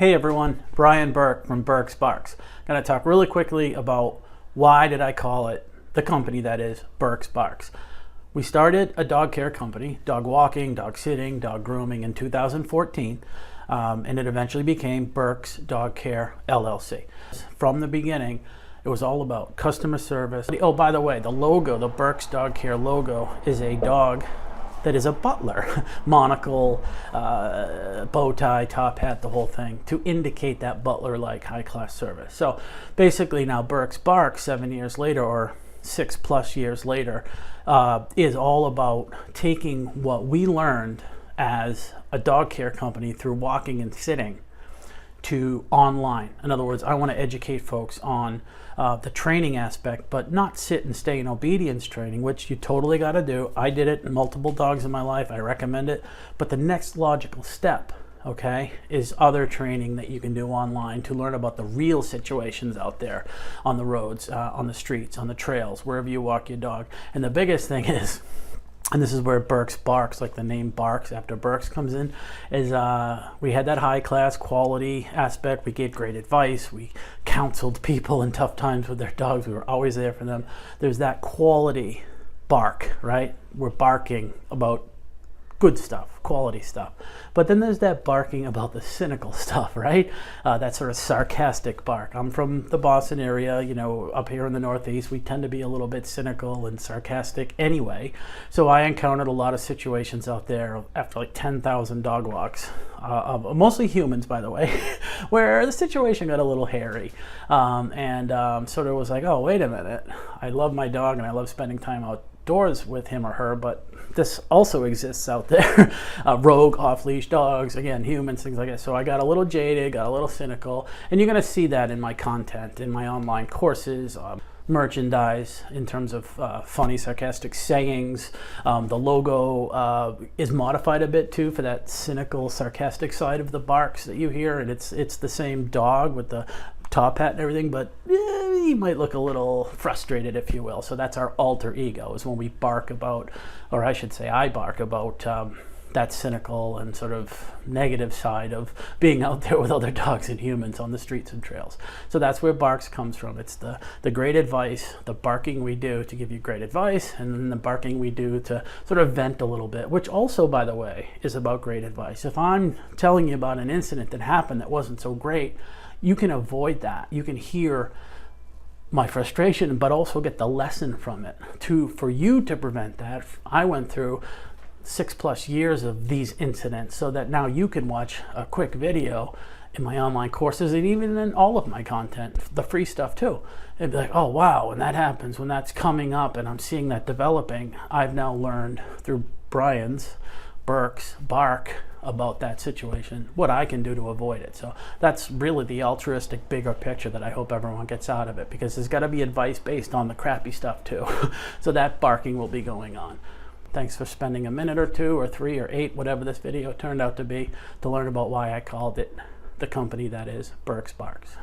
Hey everyone, Brian Burke from Burke's Barks. I'm going to talk really quickly about why did I call it the company that is Burke's Barks. We started a dog care company, dog walking, dog sitting, dog grooming in 2014, and it eventually became Burke's Dog Care LLC. From the beginning, it was all about customer service. Oh, by the way, the logo, the Burke's Dog Care logo, is a dog that is a butler. Monocle, bow tie, top hat, the whole thing, to indicate that butler-like high-class service. So basically now Burke's Barks, 7 years later, or 6+ years later, is all about taking what we learned as a dog care company through walking and sitting to online. In other words, I want to educate folks on the training aspect, but not sit and stay in obedience training, which you totally got to do. I did it in multiple dogs in my life. I recommend it. But the next logical step, okay, is other training that you can do online to learn about the real situations out there on the roads, on the streets, on the trails, wherever you walk your dog. And the biggest thing is, and this is where Burke's Barks, like the name Barks after Burke's comes in, is we had that high class quality aspect. We gave great advice. We counseled people in tough times with their dogs. We were always there for them. There's that quality bark, right? We're barking about good stuff, quality stuff. But then there's that barking about the cynical stuff, right? That sort of sarcastic bark. I'm from the Boston area, you know, up here in the Northeast, we tend to be a little bit cynical and sarcastic anyway. So I encountered a lot of situations out there after like 10,000 dog walks, of mostly humans, by the way, where the situation got a little hairy. Sort of was like, oh, wait a minute. I love my dog and I love spending time outdoors with him or her, but this also exists out there. Rogue, off-leash dogs, again, humans, things like that. So I got a little jaded, got a little cynical, and you're going to see that in my content, in my online courses, merchandise, in terms of funny, sarcastic sayings. The logo is modified a bit too for that cynical, sarcastic side of the barks that you hear, and it's the same dog with the top hat and everything, but he might look a little frustrated, if you will. So that's our alter ego, is when we bark about, or I should say I bark about that cynical and sort of negative side of being out there with other dogs and humans on the streets and trails. So that's where Barks comes from. It's the great advice, the barking we do to give you great advice, and then the barking we do to sort of vent a little bit, which also, by the way, is about great advice. If I'm telling you about an incident that happened that wasn't so great, you can avoid that. You can hear my frustration, but also get the lesson from it. For you to prevent that, I went through 6+ years of these incidents so that now you can watch a quick video in my online courses and even in all of my content, the free stuff too. And be like, oh wow, when that happens, when that's coming up and I'm seeing that developing, I've now learned through Burke's bark about that situation, what I can do to avoid it. So that's really the altruistic bigger picture that I hope everyone gets out of it, because there's got to be advice based on the crappy stuff too. So that barking will be going on. Thanks for spending a minute or 2 or 3 or 8, whatever this video turned out to be, to learn about why I called it the company that is Burke's Barks.